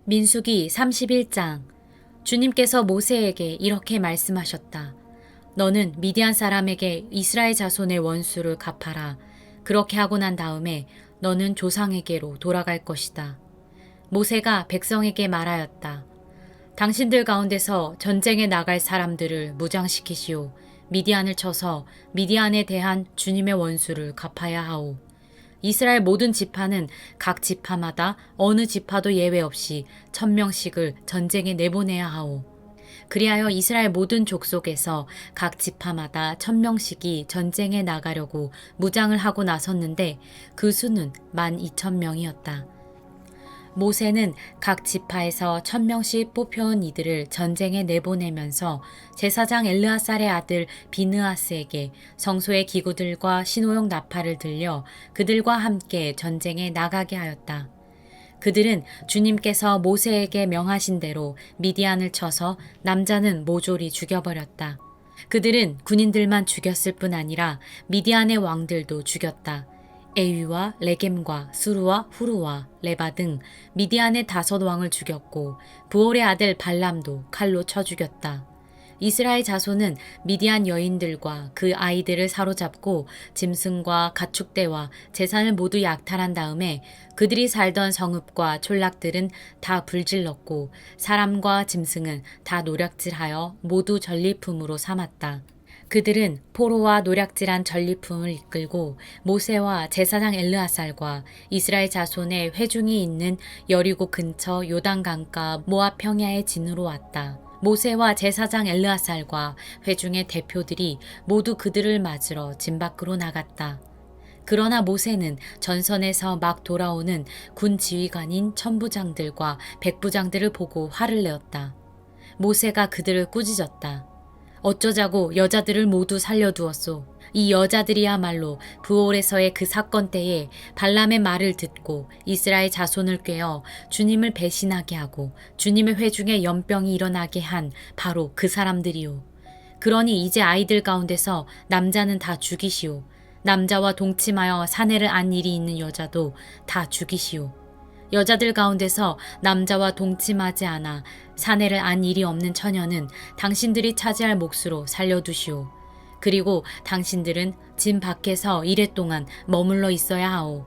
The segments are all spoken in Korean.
민수기 31장. 주님께서 모세에게 이렇게 말씀하셨다. 너는 미디안 사람에게 이스라엘 자손의 원수를 갚아라. 그렇게 하고 난 다음에 너는 조상에게로 돌아갈 것이다. 모세가 백성에게 말하였다. 당신들 가운데서 전쟁에 나갈 사람들을 무장시키시오. 미디안을 쳐서 미디안에 대한 주님의 원수를 갚아야 하오. 이스라엘 모든 지파는 각 지파마다 어느 지파도 예외 없이 1000명씩을 전쟁에 내보내야 하오. 그리하여 이스라엘 모든 족속에서 각 지파마다 1000명씩이 전쟁에 나가려고 무장을 하고 나섰는데 그 수는 12,000명이었다. 모세는 각 지파에서 1000명씩 뽑혀온 이들을 전쟁에 내보내면서 제사장 엘르아살의 아들 비느하스에게 성소의 기구들과 신호용 나팔을 들려 그들과 함께 전쟁에 나가게 하였다. 그들은 주님께서 모세에게 명하신 대로 미디안을 쳐서 남자는 모조리 죽여버렸다. 그들은 군인들만 죽였을 뿐 아니라 미디안의 왕들도 죽였다. 에위와 레겜과 수루와 후루와 레바 등 미디안의 5왕을 죽였고 부올의 아들 발람도 칼로 쳐 죽였다. 이스라엘 자손은 미디안 여인들과 그 아이들을 사로잡고 짐승과 가축대와 재산을 모두 약탈한 다음에 그들이 살던 성읍과 촌락들은 다 불질렀고 사람과 짐승은 다 노략질하여 모두 전리품으로 삼았다. 그들은 포로와 노략질한 전리품을 이끌고 모세와 제사장 엘르아살과 이스라엘 자손의 회중이 있는 여리고 근처 요단강가 모압 평야의 진으로 왔다. 모세와 제사장 엘르아살과 회중의 대표들이 모두 그들을 맞으러 진 밖으로 나갔다. 그러나 모세는 전선에서 막 돌아오는 군 지휘관인 천부장들과 백부장들을 보고 화를 내었다. 모세가 그들을 꾸짖었다. 어쩌자고 여자들을 모두 살려두었소. 이 여자들이야말로 부올에서의 그 사건 때에 발람의 말을 듣고 이스라엘 자손을 꾀어 주님을 배신하게 하고 주님의 회중에 연병이 일어나게 한 바로 그 사람들이요. 그러니 이제 아이들 가운데서 남자는 다 죽이시오. 남자와 동침하여 사내를 안 일이 있는 여자도 다 죽이시오. 여자들 가운데서 남자와 동침하지 않아 사내를 안 일이 없는 처녀는 당신들이 차지할 몫으로 살려두시오. 그리고 당신들은 진 밖에서 이래 동안 머물러 있어야 하오.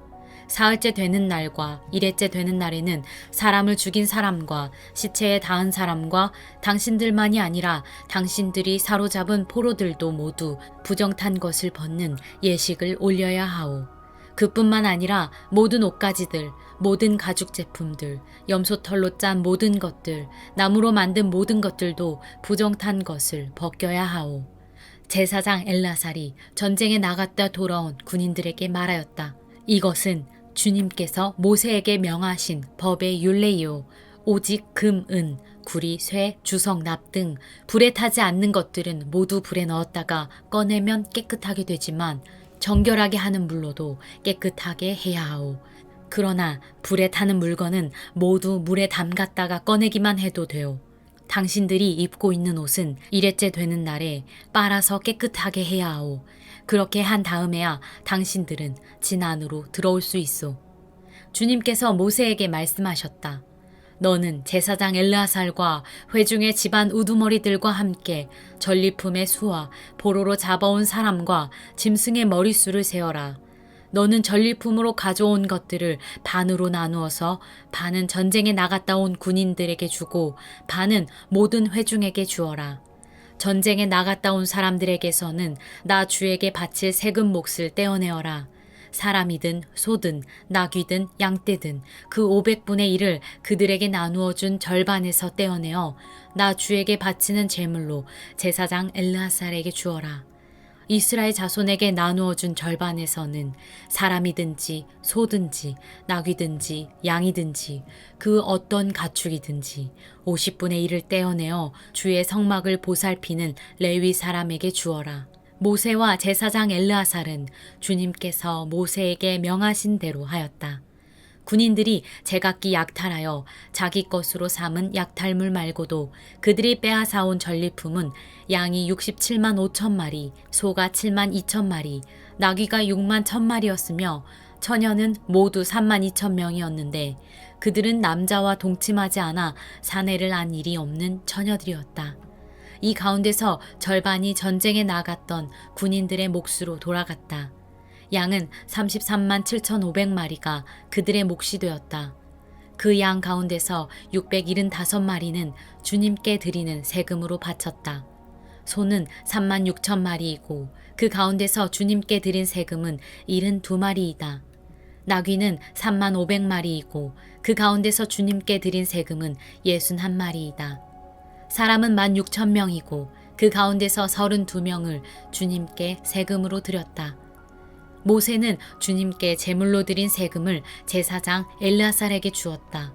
사흘째 되는 날과 이래째 되는 날에는 사람을 죽인 사람과 시체에 닿은 사람과 당신들만이 아니라 당신들이 사로잡은 포로들도 모두 부정탄 것을 벗는 예식을 올려야 하오. 그뿐만 아니라 모든 옷가지들, 모든 가죽 제품들, 염소털로 짠 모든 것들, 나무로 만든 모든 것들도 부정탄 것을 벗겨야 하오. 제사장 엘라살이 전쟁에 나갔다 돌아온 군인들에게 말하였다. 이것은 주님께서 모세에게 명하신 법의 율례이요. 오직 금, 은, 구리, 쇠, 주석, 납 등 불에 타지 않는 것들은 모두 불에 넣었다가 꺼내면 깨끗하게 되지만 정결하게 하는 물로도 깨끗하게 해야 하오. 그러나 불에 타는 물건은 모두 물에 담갔다가 꺼내기만 해도 돼요. 당신들이 입고 있는 옷은 이래째 되는 날에 빨아서 깨끗하게 해야 하오. 그렇게 한 다음에야 당신들은 진 안으로 들어올 수 있어. 주님께서 모세에게 말씀하셨다. 너는 제사장 엘르아살과 회중의 집안 우두머리들과 함께 전리품의 수와 포로로 잡아온 사람과 짐승의 머릿수를 세어라. 너는 전리품으로 가져온 것들을 반으로 나누어서 반은 전쟁에 나갔다 온 군인들에게 주고 반은 모든 회중에게 주어라. 전쟁에 나갔다 온 사람들에게서는 나 주에게 바칠 세금 몫을 떼어내어라. 사람이든 소든 나귀든 양떼든 그 500분의 1을 그들에게 나누어 준 절반에서 떼어내어 나 주에게 바치는 제물로 제사장 엘르아살에게 주어라. 이스라엘 자손에게 나누어 준 절반에서는 사람이든지 소든지 나귀든지 양이든지 그 어떤 가축이든지 50분의 1을 떼어내어 주의 성막을 보살피는 레위 사람에게 주어라. 모세와 제사장 엘르아살은 주님께서 모세에게 명하신 대로 하였다. 군인들이 제각기 약탈하여 자기 것으로 삼은 약탈물 말고도 그들이 빼앗아온 전리품은 양이 67만 5천 마리, 소가 7만 2천 마리, 나귀가 6만 1천 마리였으며 처녀는 모두 32,000명이었는데 그들은 남자와 동침하지 않아 사내를 안 일이 없는 처녀들이었다. 이 가운데서 절반이 전쟁에 나갔던 군인들의 몫으로 돌아갔다. 양은 33만 7,500마리가 그들의 몫이 되었다. 그 양 가운데서 675마리는 주님께 드리는 세금으로 바쳤다. 소는 3만 6천 마리이고 그 가운데서 주님께 드린 세금은 72마리이다. 나귀는 3만 500마리이고 그 가운데서 주님께 드린 세금은 61마리이다. 사람은 1만 6천 명이고 그 가운데서 32명을 주님께 세금으로 드렸다. 모세는 주님께 제물로 드린 세금을 제사장 엘르아살에게 주었다.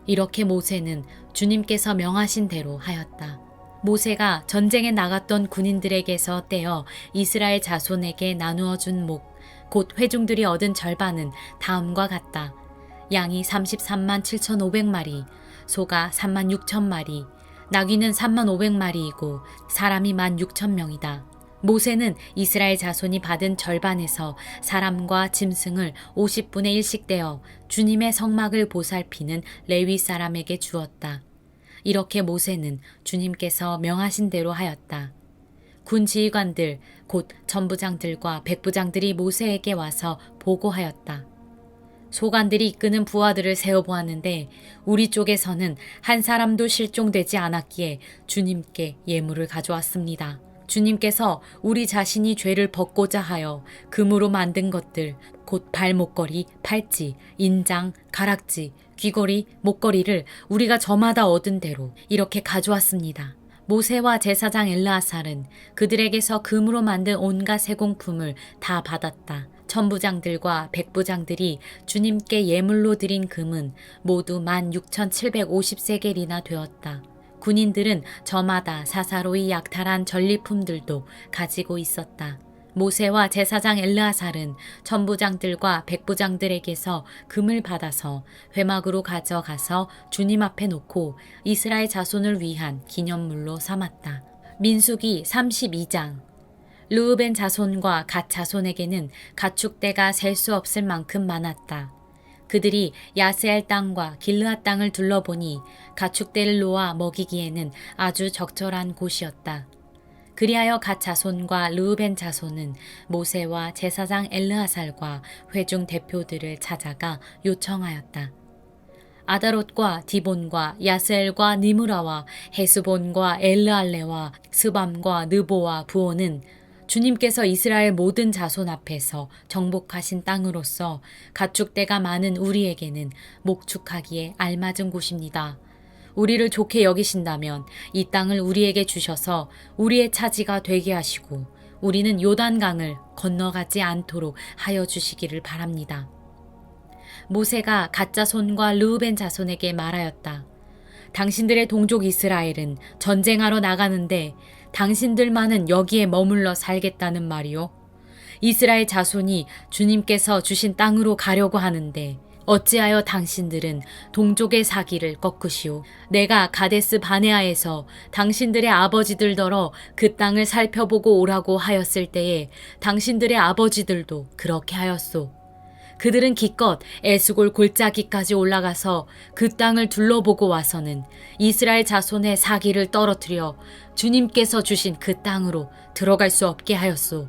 이렇게 모세는 주님께서 명하신 대로 하였다. 모세가 전쟁에 나갔던 군인들에게서 떼어 이스라엘 자손에게 나누어 준 목, 곧 회중들이 얻은 절반은 다음과 같다. 양이 33만 7,500마리, 소가 3만 6천 마리, 나귀는 3만 500마리이고 사람이 1만 6천 명이다. 모세는 이스라엘 자손이 받은 절반에서 사람과 짐승을 50분의 1씩 떼어 주님의 성막을 보살피는 레위 사람에게 주었다. 이렇게 모세는 주님께서 명하신 대로 하였다. 군 지휘관들, 곧 전부장들과 백부장들이 모세에게 와서 보고하였다. 소관들이 이끄는 부하들을 세어보았는데 우리 쪽에서는 한 사람도 실종되지 않았기에 주님께 예물을 가져왔습니다. 주님께서 우리 자신이 죄를 벗고자 하여 금으로 만든 것들, 곧 발목걸이, 팔찌, 인장, 가락지, 귀걸이, 목걸이를 우리가 저마다 얻은 대로 이렇게 가져왔습니다. 모세와 제사장 엘르아살은 그들에게서 금으로 만든 온갖 세공품을 다 받았다. 천부장들과 백부장들이 주님께 예물로 드린 금은 모두 16,750세겔이나 되었다. 군인들은 저마다 사사로이 약탈한 전리품들도 가지고 있었다. 모세와 제사장 엘르아살은 천부장들과 백부장들에게서 금을 받아서 회막으로 가져가서 주님 앞에 놓고 이스라엘 자손을 위한 기념물로 삼았다. 민수기 32장. 르우벤 자손과 갓 자손에게는 가축대가 셀 수 없을 만큼 많았다. 그들이 야스엘 땅과 길르앗 땅을 둘러보니 가축대를 놓아 먹이기에는 아주 적절한 곳이었다. 그리하여 갓 자손과 르우벤 자손은 모세와 제사장 엘르아살과 회중 대표들을 찾아가 요청하였다. 아다롯과 디본과 야스엘과 니므라와 헤스본과 엘르알레와 스밤과 느보와 부오는 주님께서 이스라엘 모든 자손 앞에서 정복하신 땅으로서 가축대가 많은 우리에게는 목축하기에 알맞은 곳입니다. 우리를 좋게 여기신다면 이 땅을 우리에게 주셔서 우리의 차지가 되게 하시고 우리는 요단강을 건너가지 않도록 하여 주시기를 바랍니다. 모세가 갓 자손과 르우벤 자손에게 말하였다. 당신들의 동족 이스라엘은 전쟁하러 나가는데 당신들만은 여기에 머물러 살겠다는 말이요. 이스라엘 자손이 주님께서 주신 땅으로 가려고 하는데 어찌하여 당신들은 동족의 사기를 꺾으시오. 내가 가데스 바네아에서 당신들의 아버지들더러 그 땅을 살펴보고 오라고 하였을 때에 당신들의 아버지들도 그렇게 하였소. 그들은 기껏 에스골 골짜기까지 올라가서 그 땅을 둘러보고 와서는 이스라엘 자손의 사기를 떨어뜨려 주님께서 주신 그 땅으로 들어갈 수 없게 하였소.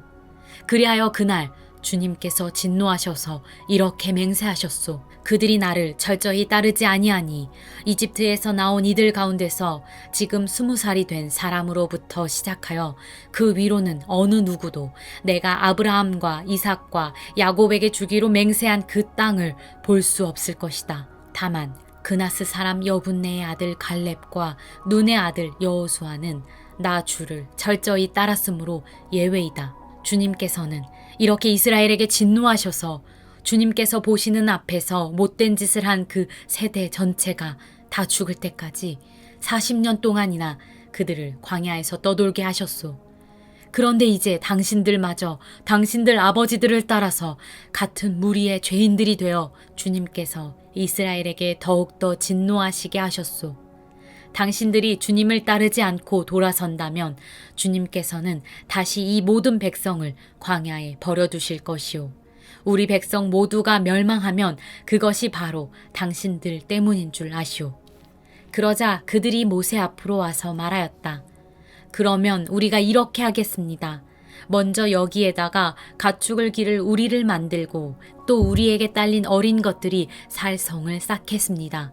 그리하여 그날 주님께서 진노하셔서 이렇게 맹세하셨소. 그들이 나를 철저히 따르지 아니하니 이집트에서 나온 이들 가운데서 지금 20살이 된 사람으로부터 시작하여 그 위로는 어느 누구도 내가 아브라함과 이삭과 야곱에게 주기로 맹세한 그 땅을 볼 수 없을 것이다. 다만 그나스 사람 여분네의 아들 갈렙과 눈의 아들 여호수아는 나 주를 철저히 따랐으므로 예외이다. 주님께서는 이렇게 이스라엘에게 진노하셔서 주님께서 보시는 앞에서 못된 짓을 한 그 세대 전체가 다 죽을 때까지 40년 동안이나 그들을 광야에서 떠돌게 하셨소. 그런데 이제 당신들마저 당신들 아버지들을 따라서 같은 무리의 죄인들이 되어 주님께서 이스라엘에게 더욱더 진노하시게 하셨소. 당신들이 주님을 따르지 않고 돌아선다면 주님께서는 다시 이 모든 백성을 광야에 버려두실 것이요. 우리 백성 모두가 멸망하면 그것이 바로 당신들 때문인 줄 아시오. 그러자 그들이 모세 앞으로 와서 말하였다. 그러면 우리가 이렇게 하겠습니다. 먼저 여기에다가 가축을 기를 우리를 만들고 또 우리에게 딸린 어린 것들이 살 성을 쌓겠습니다.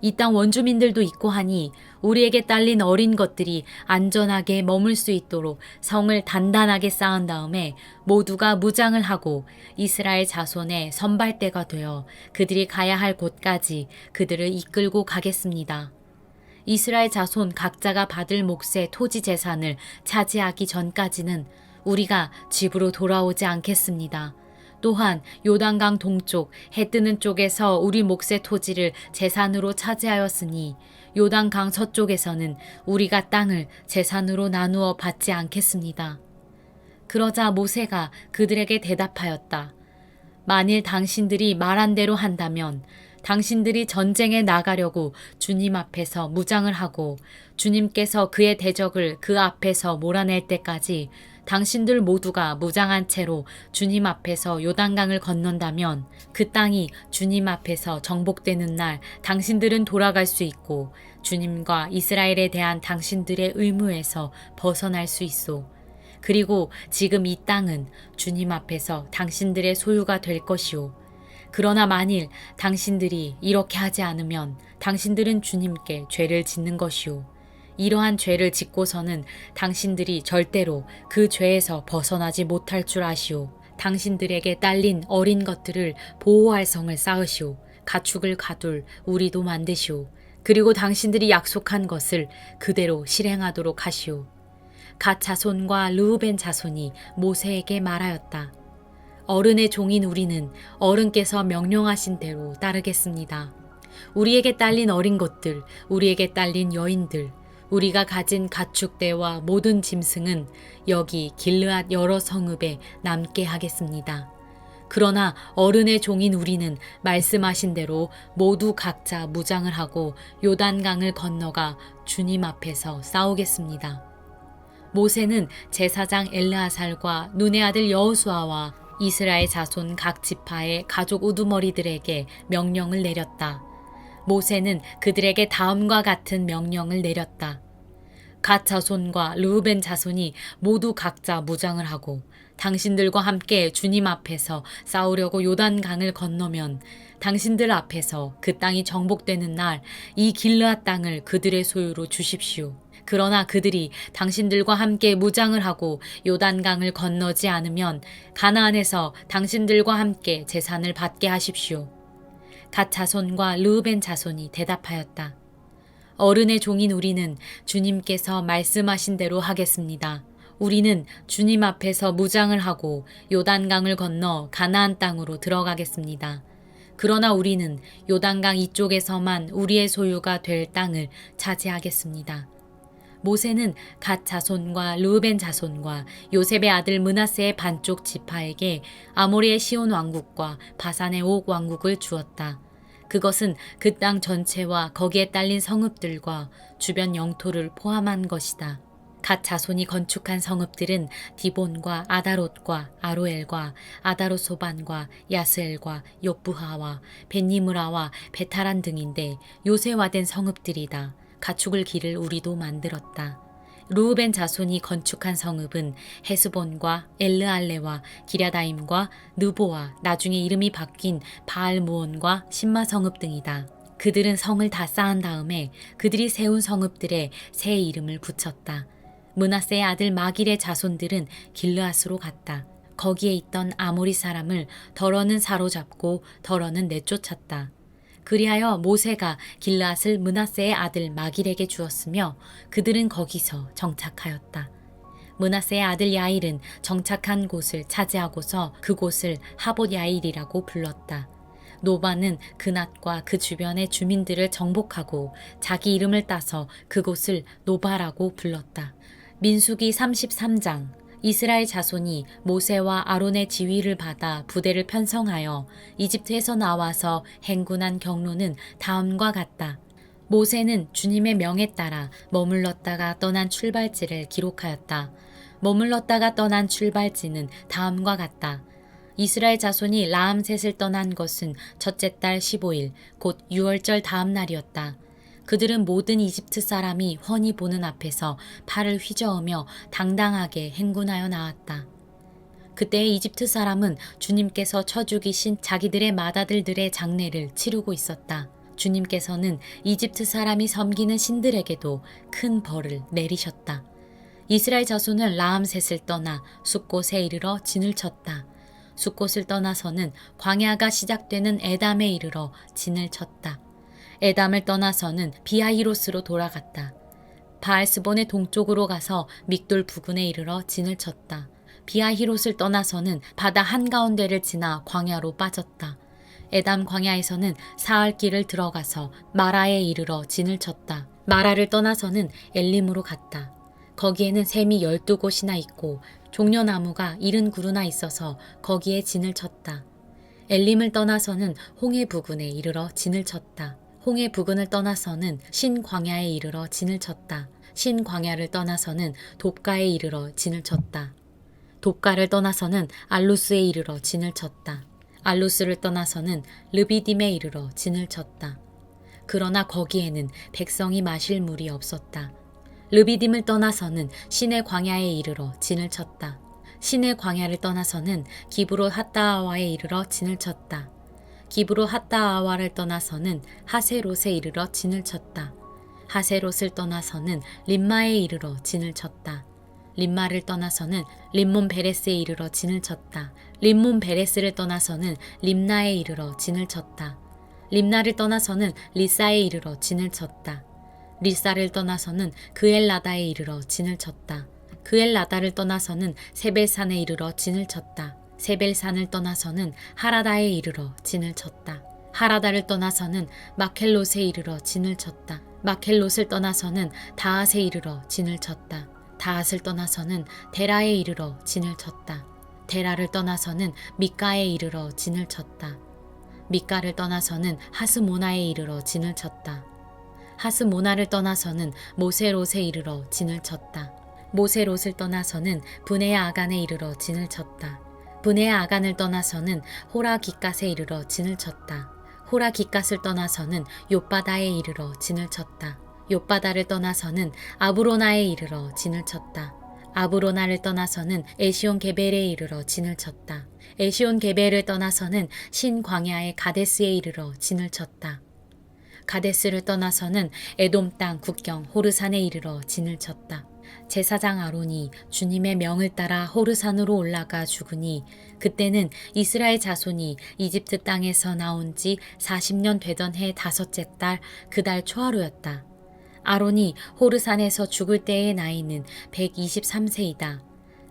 이 땅 원주민들도 있고 하니 우리에게 딸린 어린 것들이 안전하게 머물 수 있도록 성을 단단하게 쌓은 다음에 모두가 무장을 하고 이스라엘 자손의 선발대가 되어 그들이 가야 할 곳까지 그들을 이끌고 가겠습니다. 이스라엘 자손 각자가 받을 몫의 토지 재산을 차지하기 전까지는 우리가 집으로 돌아오지 않겠습니다. 또한 요단강 동쪽 해 뜨는 쪽에서 우리 몫의 토지를 재산으로 차지하였으니 요단강 서쪽에서는 우리가 땅을 재산으로 나누어 받지 않겠습니다. 그러자 모세가 그들에게 대답하였다. 만일 당신들이 말한 대로 한다면 당신들이 전쟁에 나가려고 주님 앞에서 무장을 하고 주님께서 그의 대적을 그 앞에서 몰아낼 때까지 당신들 모두가 무장한 채로 주님 앞에서 요단강을 건넌다면 그 땅이 주님 앞에서 정복되는 날 당신들은 돌아갈 수 있고 주님과 이스라엘에 대한 당신들의 의무에서 벗어날 수 있어. 그리고 지금 이 땅은 주님 앞에서 당신들의 소유가 될 것이오. 그러나 만일 당신들이 이렇게 하지 않으면 당신들은 주님께 죄를 짓는 것이오. 이러한 죄를 짓고서는 당신들이 절대로 그 죄에서 벗어나지 못할 줄 아시오. 당신들에게 딸린 어린 것들을 보호할 성을 쌓으시오. 가축을 가둘 우리도 만드시오. 그리고 당신들이 약속한 것을 그대로 실행하도록 하시오. 갓 자손과 르우벤 자손이 모세에게 말하였다. 어른의 종인 우리는 어른께서 명령하신 대로 따르겠습니다. 우리에게 딸린 어린 것들, 우리에게 딸린 여인들, 우리가 가진 가축대와 모든 짐승은 여기 길르앗 여러 성읍에 남게 하겠습니다. 그러나 어른의 종인 우리는 말씀하신 대로 모두 각자 무장을 하고 요단강을 건너가 주님 앞에서 싸우겠습니다. 모세는 제사장 엘르아살과 눈의 아들 여호수아와 이스라엘 자손 각 지파의 가족 우두머리들에게 명령을 내렸다. 모세는 그들에게 다음과 같은 명령을 내렸다. 갓 자손과 르우벤 자손이 모두 각자 무장을 하고 당신들과 함께 주님 앞에서 싸우려고 요단강을 건너면 당신들 앞에서 그 땅이 정복되는 날 이 길르앗 땅을 그들의 소유로 주십시오. 그러나 그들이 당신들과 함께 무장을 하고 요단강을 건너지 않으면 가나안에서 당신들과 함께 재산을 받게 하십시오. 갓 자손과 르우벤 자손이 대답하였다. 어른의 종인 우리는 주님께서 말씀하신 대로 하겠습니다. 우리는 주님 앞에서 무장을 하고 요단강을 건너 가나안 땅으로 들어가겠습니다. 그러나 우리는 요단강 이쪽에서만 우리의 소유가 될 땅을 차지하겠습니다. 모세는 갓 자손과 르우벤 자손과 요셉의 아들 므낫세의 반쪽 지파에게 아모리의 시온 왕국과 바산의 옥 왕국을 주었다. 그것은 그 땅 전체와 거기에 딸린 성읍들과 주변 영토를 포함한 것이다. 갓 자손이 건축한 성읍들은 디본과 아다롯과 아로엘과 아다롯소반과 야스엘과 욕부하와 벳니므라와 베타란 등인데 요새화된 성읍들이다. 가축을 기를 우리도 만들었다. 르우벤 자손이 건축한 성읍은 헤스본과 엘르알레와 기랴다임과 느보와 나중에 이름이 바뀐 바알무온과 신마 성읍 등이다. 그들은 성을 다 쌓은 다음에 그들이 세운 성읍들에 새 이름을 붙였다. 므낫세의 아들 마길의 자손들은 길르앗으로 갔다. 거기에 있던 아모리 사람을 더러는 사로잡고 더러는 내쫓았다. 그리하여 모세가 길르앗을 므낫세의 아들 마길에게 주었으며 그들은 거기서 정착하였다. 므낫세의 아들 야일은 정착한 곳을 차지하고서 그곳을 하봇 야일이라고 불렀다. 노바는 그낫과 그 주변의 주민들을 정복하고 자기 이름을 따서 그곳을 노바라고 불렀다. 민수기 33장. 이스라엘 자손이 모세와 아론의 지휘를 받아 부대를 편성하여 이집트에서 나와서 행군한 경로는 다음과 같다. 모세는 주님의 명에 따라 머물렀다가 떠난 출발지를 기록하였다. 머물렀다가 떠난 출발지는 다음과 같다. 이스라엘 자손이 라암셋을 떠난 것은 첫째 달 15일 곧 유월절 다음 날이었다. 그들은 모든 이집트 사람이 훤히 보는 앞에서 팔을 휘저으며 당당하게 행군하여 나왔다. 그때 이집트 사람은 주님께서 쳐 죽이신 자기들의 맏아들들의 장례를 치르고 있었다. 주님께서는 이집트 사람이 섬기는 신들에게도 큰 벌을 내리셨다. 이스라엘 자손은 라암셋을 떠나 숫곳에 이르러 진을 쳤다. 숫곳을 떠나서는 광야가 시작되는 에담에 이르러 진을 쳤다. 에담을 떠나서는 비하히롯으로 돌아갔다. 바알스본의 동쪽으로 가서 믹돌 부근에 이르러 진을 쳤다. 비하히롯을 떠나서는 바다 한가운데를 지나 광야로 빠졌다. 에담 광야에서는 사흘길을 들어가서 마라에 이르러 진을 쳤다. 마라를 떠나서는 엘림으로 갔다. 거기에는 샘이 12곳이나 있고 종려나무가 70그루나 있어서 거기에 진을 쳤다. 엘림을 떠나서는 홍해 부근에 이르러 진을 쳤다. 홍해 부근을 떠나서는 신광야에 이르러 진을 쳤다. 신광야를 떠나서는 돕가에 이르러 진을 쳤다. 돕가를 떠나서는 알루스에 이르러 진을 쳤다. 알루스를 떠나서는 르비딤에 이르러 진을 쳤다. 그러나 거기에는 백성이 마실 물이 없었다. 르비딤을 떠나서는 신의 광야에 이르러 진을 쳤다. 신의 광야를 떠나서는 기브롯 핫다아와에 이르러 진을 쳤다. 기브롯 핫다아와를 떠나서는 하세롯에 이르러 진을 쳤다. 하세롯을 떠나서는 림마에 이르러 진을 쳤다. 림마를 떠나서는 림몬 베레스에 이르러 진을 쳤다. 림몬 베레스를 떠나서는 림나에 이르러 진을 쳤다. 림나를 떠나서는 리사에 이르러 진을 쳤다. 리사를 떠나서는 그엘라다에 이르러 진을 쳤다. 그엘라다를 떠나서는 세벨산에 이르러 진을 쳤다. 세벨산을 떠나서는 하라다에 이르러 진을 쳤다. 하라다를 떠나서는 마켈롯에 이르러 진을 쳤다. 마켈롯을 떠나서는 다앗에 이르러 진을 쳤다. 다앗을 떠나서는 데라에 이르러 진을 쳤다. 데라를 떠나서는 미가에 이르러 진을 쳤다. 미가를 떠나서는 하스모나에 이르러 진을 쳤다. 하스모나를 떠나서는 모세롯에 이르러 진을 쳤다. 모세롯을 떠나서는 브네 아간에 이르러 진을 쳤다. 브네 아간을 떠나서는 호라 기갓에 이르러 진을 쳤다. 호라 기갓을 떠나서는 욥바다에 이르러 진을 쳤다. 욥바다를 떠나서는 아브로나에 이르러 진을 쳤다. 아브로나를 떠나서는 에시온 게벨에 이르러 진을 쳤다. 에시온 게벨을 떠나서는 신광야의 가데스에 이르러 진을 쳤다. 가데스를 떠나서는 에돔 땅 국경 호르산에 이르러 진을 쳤다. 제사장 아론이 주님의 명을 따라 호르산으로 올라가 죽으니 그때는 이스라엘 자손이 이집트 땅에서 나온 지 40년 되던 해 다섯째 달 그 달 초하루였다. 아론이 호르산에서 죽을 때의 나이는 123세이다.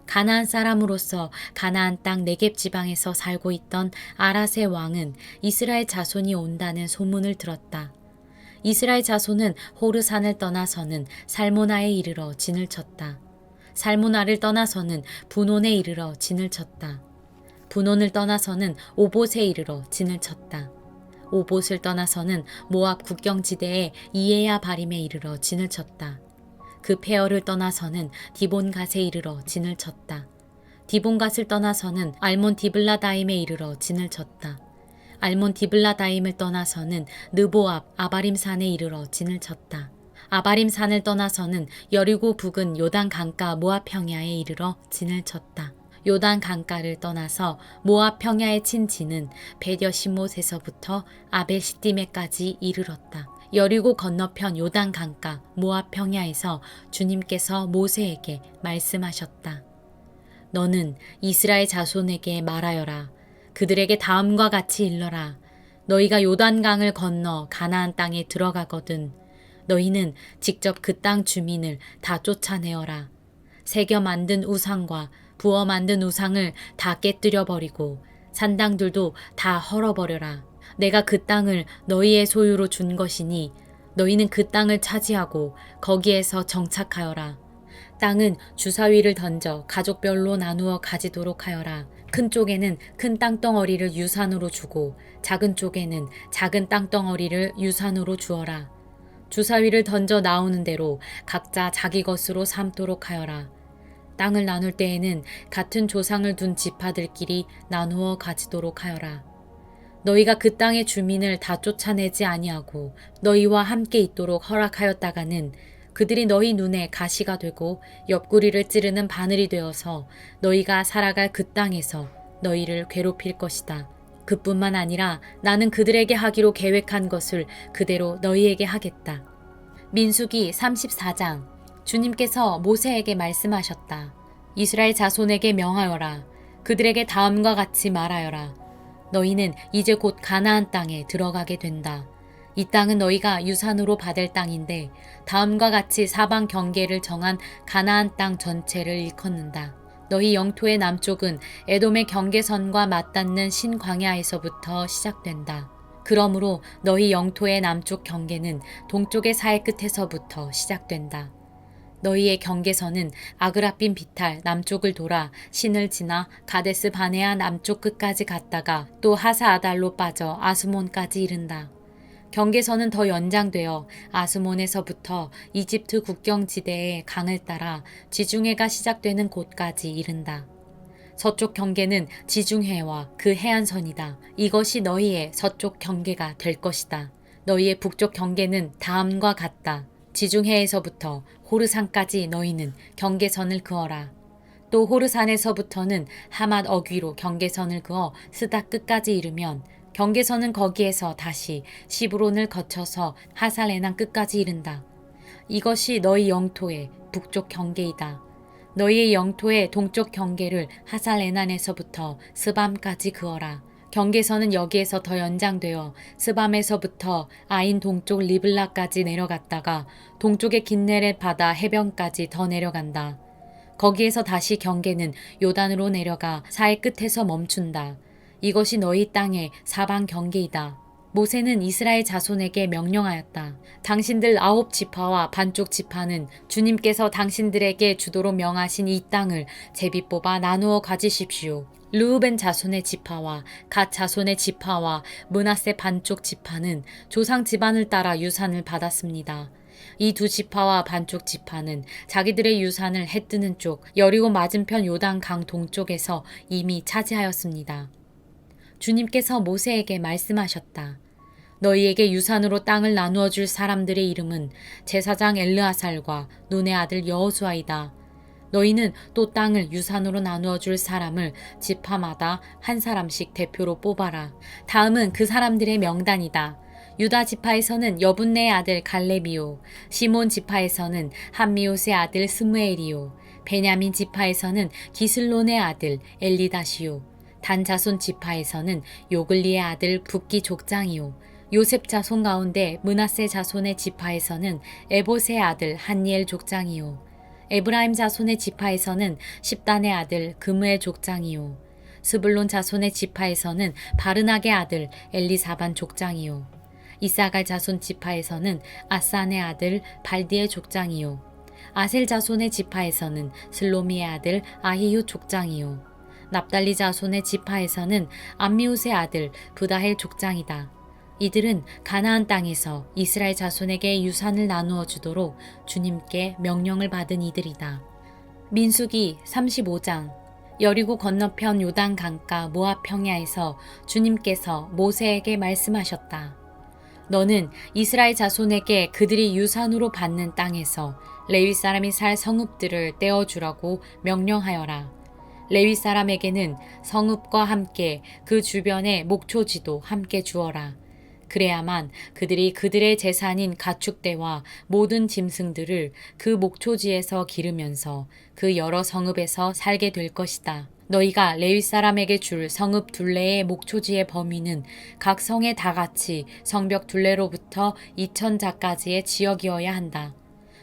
가나안 사람으로서 가나안 땅 네겝 지방에서 살고 있던 아랏의 왕은 이스라엘 자손이 온다는 소문을 들었다. 이스라엘 자손은 호르산을 떠나서는 살모나에 이르러 진을 쳤다. 살모나를 떠나서는 분온에 이르러 진을 쳤다. 분온을 떠나서는 오봇에 이르러 진을 쳤다. 오봇을 떠나서는 모압 국경지대에 이에야 바림에 이르러 진을 쳤다. 그 페어를 떠나서는 디본갓에 이르러 진을 쳤다. 디본갓을 떠나서는 알몬 디블라다임에 이르러 진을 쳤다. 알몬 디블라다임을 떠나서는 느보압 아바림산에 이르러 진을 쳤다. 아바림산을 떠나서는 여리고 북은 요단 강가 모압 평야에 이르러 진을 쳤다. 요단 강가를 떠나서 모압 평야에 친 진은 베뎌시못에서부터 아벨시띠메까지 이르렀다. 여리고 건너편 요단 강가 모압 평야에서 주님께서 모세에게 말씀하셨다. 너는 이스라엘 자손에게 말하여라. 그들에게 다음과 같이 일러라. 너희가 요단강을 건너 가나안 땅에 들어가거든 너희는 직접 그 땅 주민을 다 쫓아내어라. 새겨 만든 우상과 부어 만든 우상을 다 깨뜨려 버리고 산당들도 다 헐어버려라. 내가 그 땅을 너희의 소유로 준 것이니 너희는 그 땅을 차지하고 거기에서 정착하여라. 땅은 주사위를 던져 가족별로 나누어 가지도록 하여라. 큰 쪽에는 큰 땅덩어리를 유산으로 주고 작은 쪽에는 작은 땅덩어리를 유산으로 주어라. 주사위를 던져 나오는 대로 각자 자기 것으로 삼도록 하여라. 땅을 나눌 때에는 같은 조상을 둔 지파들끼리 나누어 가지도록 하여라. 너희가 그 땅의 주민을 다 쫓아내지 아니하고 너희와 함께 있도록 허락하였다가는 그들이 너희 눈에 가시가 되고 옆구리를 찌르는 바늘이 되어서 너희가 살아갈 그 땅에서 너희를 괴롭힐 것이다. 그뿐만 아니라 나는 그들에게 하기로 계획한 것을 그대로 너희에게 하겠다. 민수기 34장. 주님께서 모세에게 말씀하셨다. 이스라엘 자손에게 명하여라. 그들에게 다음과 같이 말하여라. 너희는 이제 곧 가나안 땅에 들어가게 된다. 이 땅은 너희가 유산으로 받을 땅인데 다음과 같이 사방 경계를 정한 가나안 땅 전체를 일컫는다. 너희 영토의 남쪽은 에돔의 경계선과 맞닿는 신광야에서부터 시작된다. 그러므로 너희 영토의 남쪽 경계는 동쪽의 사해 끝에서부터 시작된다. 너희의 경계선은 아그라빈 비탈 남쪽을 돌아 신을 지나 가데스 바네아 남쪽 끝까지 갔다가 또 하사아달로 빠져 아스몬까지 이른다. 경계선은 더 연장되어 아스몬에서부터 이집트 국경지대의 강을 따라 지중해가 시작되는 곳까지 이른다. 서쪽 경계는 지중해와 그 해안선이다. 이것이 너희의 서쪽 경계가 될 것이다. 너희의 북쪽 경계는 다음과 같다. 지중해에서부터 호르산까지 너희는 경계선을 그어라. 또 호르산에서부터는 하맛 어귀로 경계선을 그어 스다 끝까지 이르면 경계선은 거기에서 다시 시브론을 거쳐서 하살레난 끝까지 이른다. 이것이 너희 영토의 북쪽 경계이다. 너희의 영토의 동쪽 경계를 하살레난에서부터 스밤까지 그어라. 경계선은 여기에서 더 연장되어 스밤에서부터 아인 동쪽 리블라까지 내려갔다가 동쪽의 긴네렛 바다 해변까지 더 내려간다. 거기에서 다시 경계는 요단으로 내려가 사해 끝에서 멈춘다. 이것이 너희 땅의 사방 경계이다. 모세는 이스라엘 자손에게 명령하였다. 당신들 9지파와 반쪽 지파는 주님께서 당신들에게 주도록 명하신 이 땅을 제비 뽑아 나누어 가지십시오. 르우벤 자손의 지파와 갓 자손의 지파와 므낫세 반쪽 지파는 조상 집안을 따라 유산을 받았습니다. 이 두 지파와 반쪽 지파는 자기들의 유산을 해 뜨는 쪽 여리고 맞은편 요단 강 동쪽에서 이미 차지하였습니다. 주님께서 모세에게 말씀하셨다. 너희에게 유산으로 땅을 나누어 줄 사람들의 이름은 제사장 엘르아살과 눈의 아들 여호수아이다. 너희는 또 땅을 유산으로 나누어 줄 사람을 지파마다 한 사람씩 대표로 뽑아라. 다음은 그 사람들의 명단이다. 유다 지파에서는 여분네의 아들 갈렙이요. 시몬 지파에서는 함미옷의 아들 스무엘이요. 베냐민 지파에서는 기슬론의 아들 엘리다시요. 단 자손 지파에서는 요글리의 아들 붓기 족장이요. 요셉 자손 가운데 므낫세 자손의 지파에서는 에봇의 아들 한니엘 족장이요. 에브라임 자손의 지파에서는 십단의 아들 그므의 족장이요. 스불론 자손의 지파에서는 바르낙의 아들 엘리사반 족장이요. 이사갈 자손 지파에서는 아산의 아들 발디의 족장이요. 아셀 자손의 지파에서는 슬로미의 아들 아히유 족장이요. 납달리 자손의 지파에서는 암미웃의 아들 부다헬 족장이다. 이들은 가나안 땅에서 이스라엘 자손에게 유산을 나누어 주도록 주님께 명령을 받은 이들이다. 민수기 35장. 여리고 건너편 요단 강가 모압 평야에서 주님께서 모세에게 말씀하셨다. 너는 이스라엘 자손에게 그들이 유산으로 받는 땅에서 레위 사람이 살 성읍들을 떼어주라고 명령하여라. 레위 사람에게는 성읍과 함께 그 주변의 목초지도 함께 주어라. 그래야만 그들이 그들의 재산인 가축대와 모든 짐승들을 그 목초지에서 기르면서 그 여러 성읍에서 살게 될 것이다. 너희가 레위 사람에게 줄 성읍 둘레의 목초지의 범위는 각 성에 다같이 성벽 둘레로부터 2000자까지의 지역이어야 한다.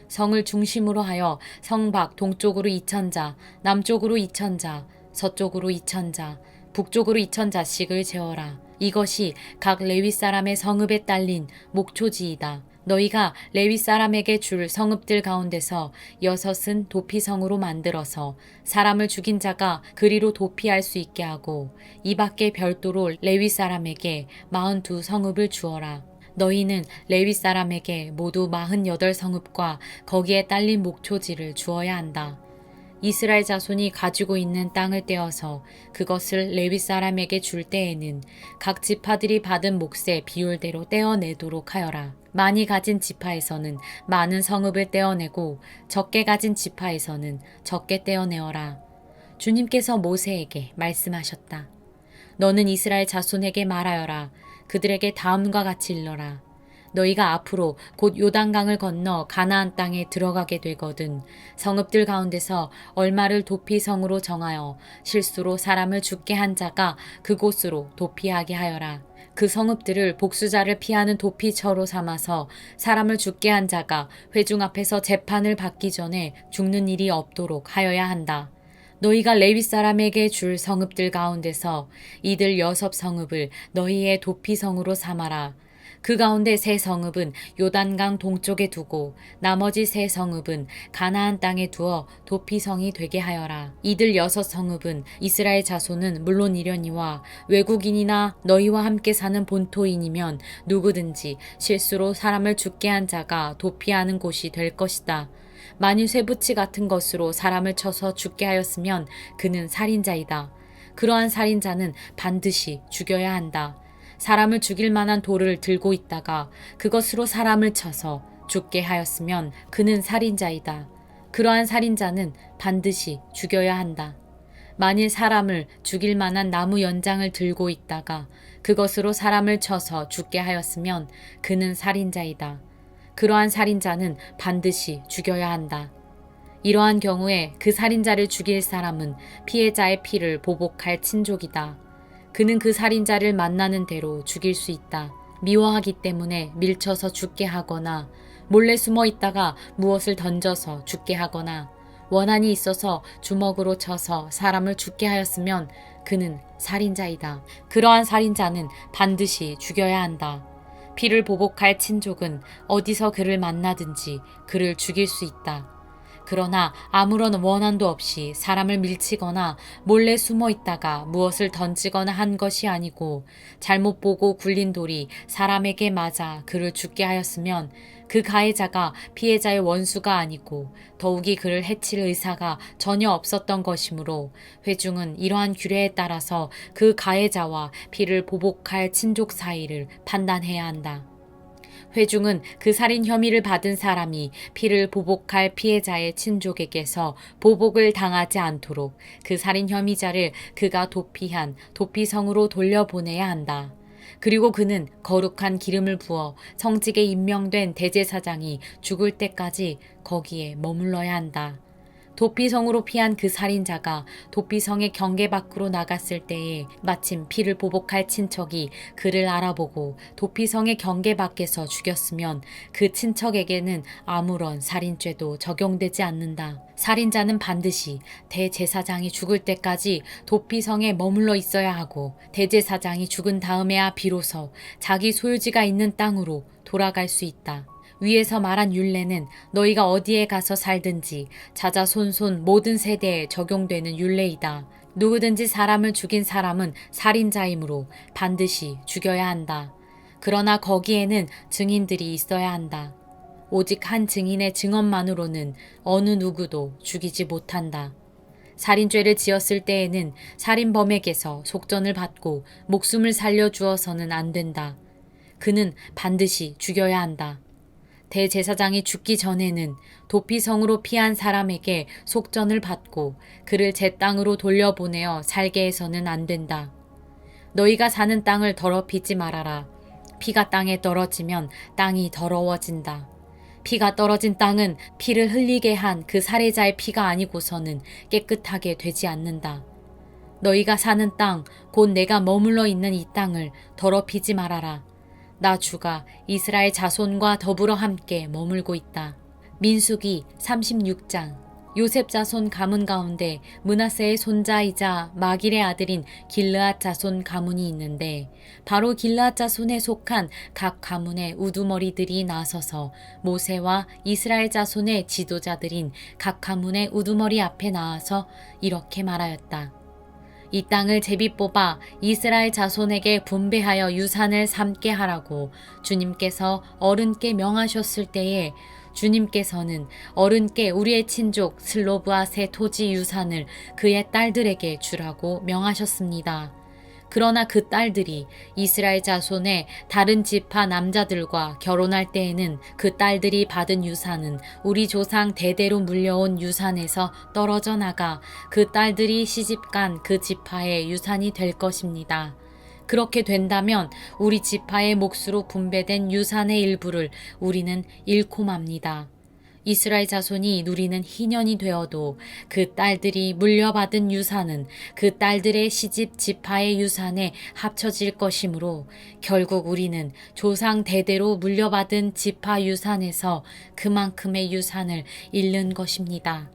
성을 중심으로 하여 성 밖 동쪽으로 2000자, 남쪽으로 2000자, 서쪽으로 2000자, 북쪽으로 2000자씩을 재어라. 이것이 각 레위 사람의 성읍에 딸린 목초지이다. 너희가 레위 사람에게 줄 성읍들 가운데서 6은 도피성으로 만들어서 사람을 죽인 자가 그리로 도피할 수 있게 하고 이 밖에 별도로 레위 사람에게 42성읍을 주어라. 너희는 레위 사람에게 모두 48성읍과 거기에 딸린 목초지를 주어야 한다. 이스라엘 자손이 가지고 있는 땅을 떼어서 그것을 레위 사람에게 줄 때에는 각 지파들이 받은 몫의 비율대로 떼어내도록 하여라. 많이 가진 지파에서는 많은 성읍을 떼어내고 적게 가진 지파에서는 적게 떼어내어라. 주님께서 모세에게 말씀하셨다. 너는 이스라엘 자손에게 말하여라. 그들에게 다음과 같이 일러라. 너희가 앞으로 곧 요단강을 건너 가나안 땅에 들어가게 되거든 성읍들 가운데서 얼마를 도피성으로 정하여 실수로 사람을 죽게 한 자가 그곳으로 도피하게 하여라. 그 성읍들을 복수자를 피하는 도피처로 삼아서 사람을 죽게 한 자가 회중 앞에서 재판을 받기 전에 죽는 일이 없도록 하여야 한다. 너희가 레위 사람에게 줄 성읍들 가운데서 이들 6성읍을 너희의 도피성으로 삼아라. 그 가운데 3성읍은 요단강 동쪽에 두고 나머지 3성읍은 가나안 땅에 두어 도피성이 되게 하여라. 이들 6성읍은 이스라엘 자손은 물론이려니와 외국인이나 너희와 함께 사는 본토인이면 누구든지 실수로 사람을 죽게 한 자가 도피하는 곳이 될 것이다. 만일 쇠붙이 같은 것으로 사람을 쳐서 죽게 하였으면 그는 살인자이다. 그러한 살인자는 반드시 죽여야 한다. 사람을 죽일 만한 돌을 들고 있다가 그것으로 사람을 쳐서 죽게 하였으면 그는 살인자이다. 그러한 살인자는 반드시 죽여야 한다. 만일 사람을 죽일 만한 나무 연장을 들고 있다가 그것으로 사람을 쳐서 죽게 하였으면 그는 살인자이다. 그러한 살인자는 반드시 죽여야 한다. 이러한 경우에 그 살인자를 죽일 사람은 피해자의 피를 보복할 친족이다. 그는 그 살인자를 만나는 대로 죽일 수 있다. 미워하기 때문에 밀쳐서 죽게 하거나 몰래 숨어 있다가 무엇을 던져서 죽게 하거나 원한이 있어서 주먹으로 쳐서 사람을 죽게 하였으면 그는 살인자이다. 그러한 살인자는 반드시 죽여야 한다. 피를 보복할 친족은 어디서 그를 만나든지 그를 죽일 수 있다. 그러나 아무런 원한도 없이 사람을 밀치거나 몰래 숨어 있다가 무엇을 던지거나 한 것이 아니고 잘못 보고 굴린 돌이 사람에게 맞아 그를 죽게 하였으면 그 가해자가 피해자의 원수가 아니고 더욱이 그를 해칠 의사가 전혀 없었던 것이므로 회중은 이러한 규례에 따라서 그 가해자와 피를 보복할 친족 사이를 판단해야 한다. 회중은 그 살인 혐의를 받은 사람이 피를 보복할 피해자의 친족에게서 보복을 당하지 않도록 그 살인 혐의자를 그가 도피한 도피성으로 돌려보내야 한다. 그리고 그는 거룩한 기름을 부어 성직에 임명된 대제사장이 죽을 때까지 거기에 머물러야 한다. 도피성으로 피한 그 살인자가 도피성의 경계 밖으로 나갔을 때에 마침 피를 보복할 친척이 그를 알아보고 도피성의 경계 밖에서 죽였으면 그 친척에게는 아무런 살인죄도 적용되지 않는다. 살인자는 반드시 대제사장이 죽을 때까지 도피성에 머물러 있어야 하고 대제사장이 죽은 다음에야 비로소 자기 소유지가 있는 땅으로 돌아갈 수 있다. 위에서 말한 율례는 너희가 어디에 가서 살든지 자자손손 모든 세대에 적용되는 율례이다. 누구든지 사람을 죽인 사람은 살인자이므로 반드시 죽여야 한다. 그러나 거기에는 증인들이 있어야 한다. 오직 한 증인의 증언만으로는 어느 누구도 죽이지 못한다. 살인죄를 지었을 때에는 살인범에게서 속전을 받고 목숨을 살려주어서는 안 된다. 그는 반드시 죽여야 한다. 대제사장이 죽기 전에는 도피성으로 피한 사람에게 속전을 받고 그를 제 땅으로 돌려보내어 살게 해서는 안 된다. 너희가 사는 땅을 더럽히지 말아라. 피가 땅에 떨어지면 땅이 더러워진다. 피가 떨어진 땅은 피를 흘리게 한 그 살해자의 피가 아니고서는 깨끗하게 되지 않는다. 너희가 사는 땅, 곧 내가 머물러 있는 이 땅을 더럽히지 말아라. 나 주가 이스라엘 자손과 더불어 함께 머물고 있다. 민수기 36장. 요셉 자손 가문 가운데 므낫세의 손자이자 마길의 아들인 길르앗 자손 가문이 있는데 바로 길르앗 자손에 속한 각 가문의 우두머리들이 나서서 모세와 이스라엘 자손의 지도자들인 각 가문의 우두머리 앞에 나와서 이렇게 말하였다. 이 땅을 제비 뽑아 이스라엘 자손에게 분배하여 유산을 삼게 하라고 주님께서 어른께 명하셨을 때에 주님께서는 어른께 우리의 친족 슬로브앗의 토지 유산을 그의 딸들에게 주라고 명하셨습니다. 그러나 그 딸들이 이스라엘 자손의 다른 지파 남자들과 결혼할 때에는 그 딸들이 받은 유산은 우리 조상 대대로 물려온 유산에서 떨어져 나가 그 딸들이 시집간 그 지파의 유산이 될 것입니다. 그렇게 된다면 우리 지파의 몫으로 분배된 유산의 일부를 우리는 잃고 맙니다. 이스라엘 자손이 누리는 희년이 되어도 그 딸들이 물려받은 유산은 그 딸들의 시집 지파의 유산에 합쳐질 것이므로 결국 우리는 조상 대대로 물려받은 지파 유산에서 그만큼의 유산을 잃는 것입니다.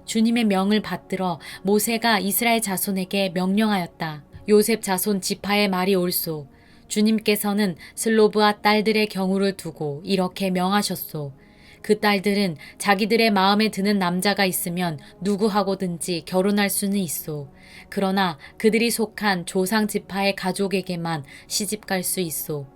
주님의 명을 받들어 모세가 이스라엘 자손에게 명령하였다. 요셉 자손 지파의 말이 옳소. 주님께서는 슬로브앗 딸들의 경우를 두고 이렇게 명하셨소. 그 딸들은 자기들의 마음에 드는 남자가 있으면 누구하고든지 결혼할 수는 있소. 그러나 그들이 속한 조상 지파의 가족에게만 시집갈 수 있소.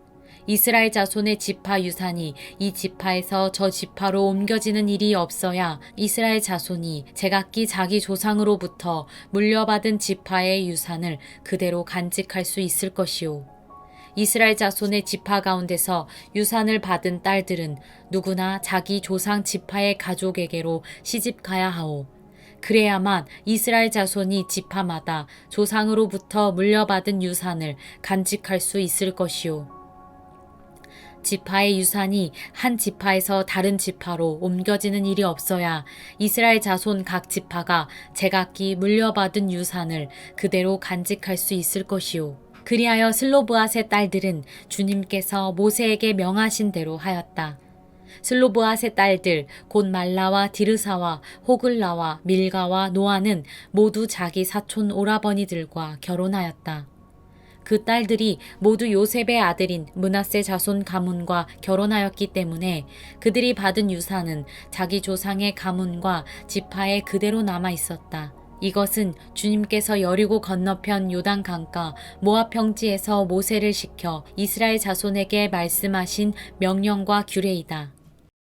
이스라엘 자손의 지파 유산이 이 지파에서 저 지파로 옮겨지는 일이 없어야 이스라엘 자손이 제각기 자기 조상으로부터 물려받은 지파의 유산을 그대로 간직할 수 있을 것이오. 이스라엘 자손의 지파 가운데서 유산을 받은 딸들은 누구나 자기 조상 지파의 가족에게로 시집가야 하오. 그래야만 이스라엘 자손이 지파마다 조상으로부터 물려받은 유산을 간직할 수 있을 것이오. 지파의 유산이 한 지파에서 다른 지파로 옮겨지는 일이 없어야 이스라엘 자손 각 지파가 제각기 물려받은 유산을 그대로 간직할 수 있을 것이오. 그리하여 슬로브앗의 딸들은 주님께서 모세에게 명하신 대로 하였다. 슬로브앗의 딸들 곧 말라와 디르사와 호글라와 밀가와 노아는 모두 자기 사촌 오라버니들과 결혼하였다. 그 딸들이 모두 요셉의 아들인 므낫세 자손 가문과 결혼하였기 때문에 그들이 받은 유산은 자기 조상의 가문과 지파에 그대로 남아 있었다. 이것은 주님께서 여리고 건너편 요단 강가 모압 평지에서 모세를 시켜 이스라엘 자손에게 말씀하신 명령과 규례이다.